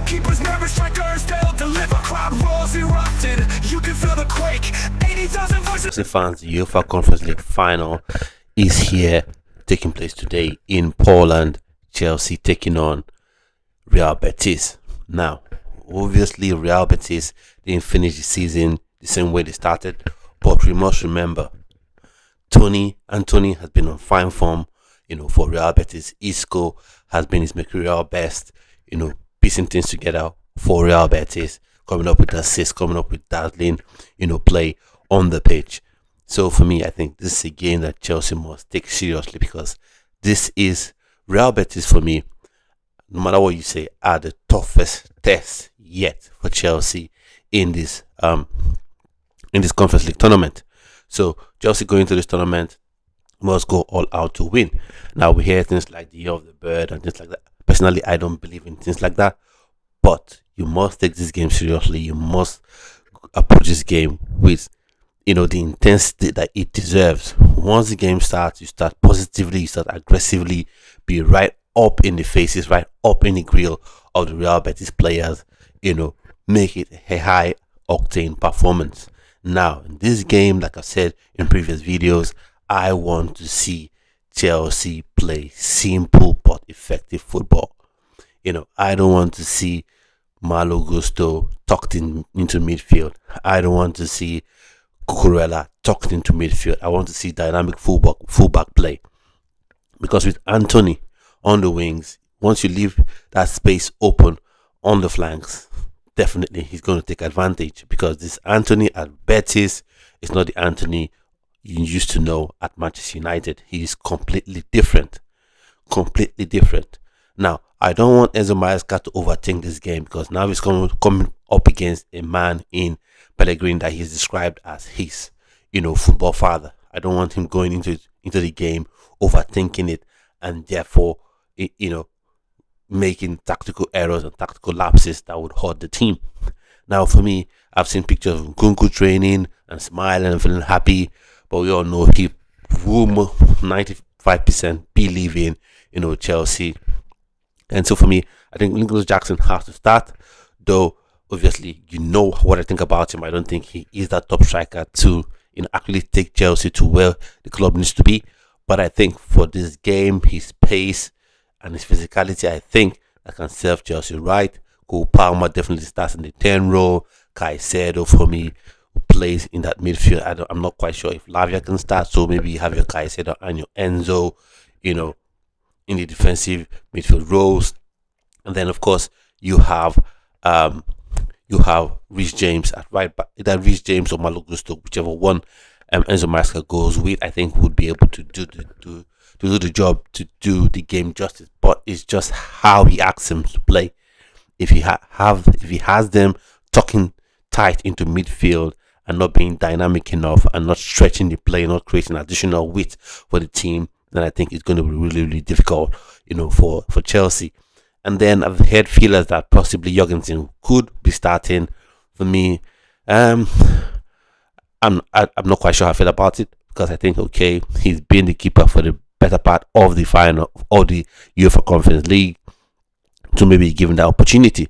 Goalkeepers, nervous strikers, they'll deliver. Crowd roars erupted, you can feel the quake. 80,000 voices. Chelsea fans, the UEFA Conference League Final is here, taking place today in Poland. Chelsea taking on Real Betis. Now, obviously, Real Betis didn't finish the season the same way they started, but we must remember, Antony has been on fine form, for Real Betis. Isco has been his mercurial best, piecing things together for Real Betis, coming up with assists, coming up with dazzling, play on the pitch. So for me, I think this is a game that Chelsea must take seriously, because this is Real Betis for me, no matter what you say, are the toughest test yet for Chelsea in this Conference League tournament. So Chelsea going into this tournament must go all out to win. Now we hear things like the year of the bird and things like that. Personally, I don't believe in things like that, but you must take this game seriously. You must approach this game with the intensity that it deserves. Once the game starts, you start positively, you start aggressively, be right up in the faces, right up in the grill of the Real Betis players, make it a high octane performance. Now, in this game, like I said in previous videos, I want to see Chelsea play simple but effective football. I don't want to see Malo Gusto tucked into midfield. I don't want to see Cucurella tucked into midfield. I want to see dynamic fullback play. Because with Antony on the wings, once you leave that space open on the flanks, definitely he's going to take advantage, because this Antony at Betis is not the Antony you used to know at Manchester United. He's completely different. Now, I don't want Enzo Maresca to overthink this game, because now he's coming up against a man in Pellegrini that he's described as his, football father. I don't want him going into the game overthinking it, and therefore, making tactical errors and tactical lapses that would hurt the team. Now, for me, I've seen pictures of Nkunku training and smiling and feeling happy, but we all know he will 95% believe in, Chelsea. And so for me, I think Nicolas Jackson has to start, though obviously what I think about him. I don't think he is that top striker to actually take Chelsea to where the club needs to be. But I think for this game, his pace and his physicality, I think that can serve Chelsea right. Cole Palmer definitely starts in the 10 role. Caicedo for me plays in that midfield. I'm not quite sure if Lavia can start, so maybe you have your Caicedo and your Enzo, in the defensive midfield roles. And then of course you have Reece James at right back. Either Reece James or Malo Gusto, whichever one Enzo Maresca goes with, I think would be able to do the job, to do the game justice. But it's just how he asks him to play. If he has them tucking tight into midfield and not being dynamic enough and not stretching the play, not creating additional width for the team, then I think it's going to be really, really difficult, for Chelsea. And then I've heard feelers that possibly Jorgensen could be starting. For me, I'm not quite sure how I feel about it, because I think, okay, he's been the keeper for the better part of the final of the UEFA Conference League, to maybe give him that opportunity.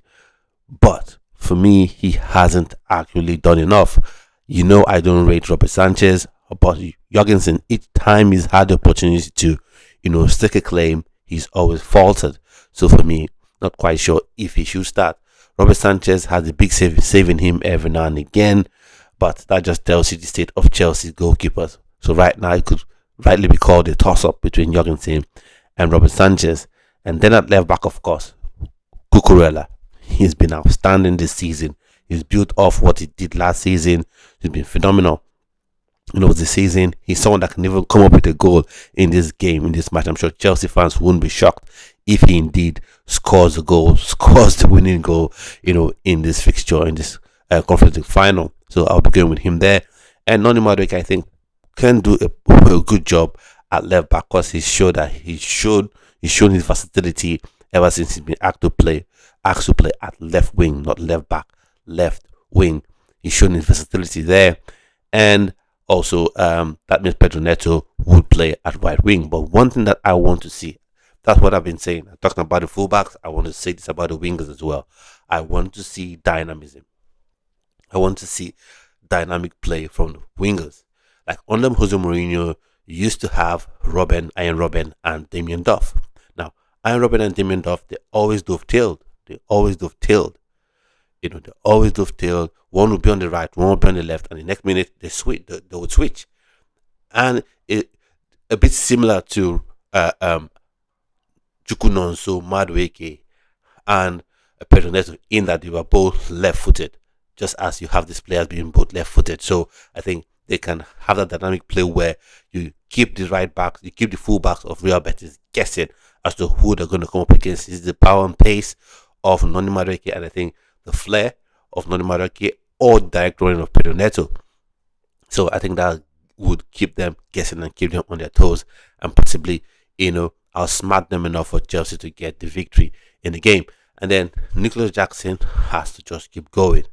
But for me, he hasn't actually done enough. I don't rate Robert Sanchez, but Jorgensen, each time he's had the opportunity to, stake a claim, he's always faltered. So for me, not quite sure if he should start. Robert Sanchez has a big saving him every now and again, but that just tells you the state of Chelsea's goalkeepers. So right now, it could rightly be called a toss-up between Jorgensen and Robert Sanchez. And then at left back, of course, Cucurella. He's been outstanding this season. He's built off what he did last season. He's been phenomenal. This season, he's someone that can even come up with a goal in this game, in this match. I'm sure Chelsea fans wouldn't be shocked if he indeed scores the winning goal, in this fixture, in this Conference League final. So I'll be going with him there. And Noni Madueke, I think, can do a good job at left back, because he's shown his versatility ever since he's been asked to play at left wing, not left back, left wing. He's shown his versatility there. And also, that means Pedro Neto would play at right wing. But one thing that I want to see, that's what I've been saying. I'm talking about the fullbacks. I want to say this about the wingers as well. I want to see dynamism. I want to see dynamic play from the wingers. Like under Jose Mourinho, you used to have Iron Robben, and Damien Duff. Now, Iron Robben and Damien Duff, they always dovetailed. They always dovetailed. They always dovetailed. One would be on the right, one would be on the left, and the next minute they switch. They would switch, and it a bit similar to Chukunonso, Madueke, and Pedro Neto, in that they were both left-footed, just as you have these players being both left-footed. So I think they can have that dynamic play where you keep the right backs, you keep the full backs of Real Betis guessing as to who they're going to come up against. Is the power and pace of Noni Madueke, and I think the flair of Noni Madueke, or direct running of Pedro Neto. So I think that would keep them guessing and keep them on their toes, and possibly, outsmart them enough for Chelsea to get the victory in the game. And then Nicolas Jackson has to just keep going.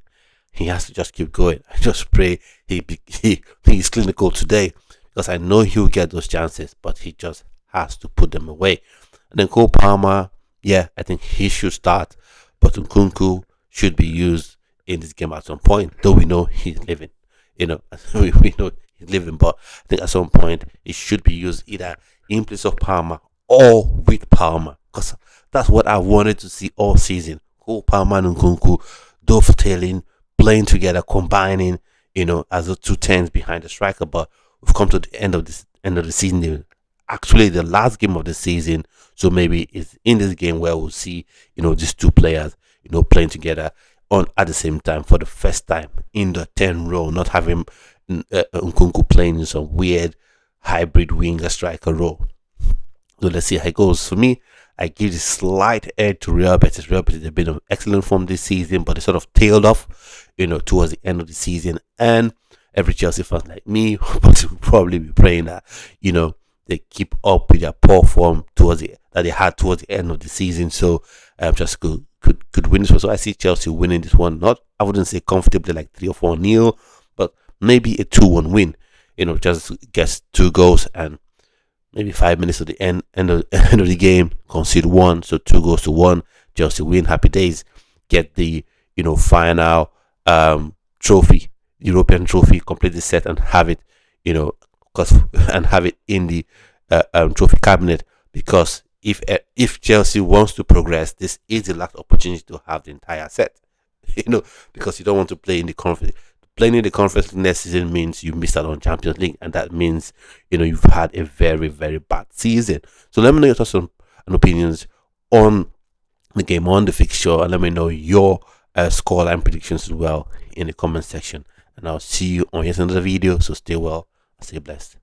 He has to just keep going. I just pray he's clinical today, because I know he'll get those chances, but he just has to put them away. And then Cole Palmer, yeah, I think he should start, but Nkunku should be used in this game at some point, though we know he's living. We know he's living, but I think at some point he should be used either in place of Palmer or with Palmer, because that's what I wanted to see all season. Cole Palmer and Nkunku dovetailing, playing together, combining, as the two tens behind the striker. But we've come to the end of the season. Actually, the last game of the season, so maybe it's in this game where we'll see, these two players, playing together on at the same time for the first time in the 10 role, not having Nkunku playing in some weird hybrid winger striker role. So let's see how it goes. For me, I give the slight edge to Real Betis. Real Betis have been in excellent form this season, but they sort of tailed off, towards the end of the season. And every Chelsea fan like me will probably be praying that, they keep up with their poor form that they had towards the end of the season. So just could win this one. So I see Chelsea winning this one. I wouldn't say comfortably like 3 or 4-0, but maybe a 2-1 win. Just gets 2 goals and maybe 5 minutes to the end of the game, concede 1, so 2-1. Chelsea win. Happy days. Get the final trophy, European trophy, complete the set and have it, and have it in the trophy cabinet. Because if Chelsea wants to progress, this is the last opportunity to have the entire set. Because you don't want to play in the conference. Playing in the Conference League next season means you missed out on Champions League, and that means you've had a very, very bad season. So let me know your thoughts and opinions on the game, on the fixture, and let me know your scoreline predictions as well in the comment section. And I'll see you on yet another video. So stay well, stay blessed.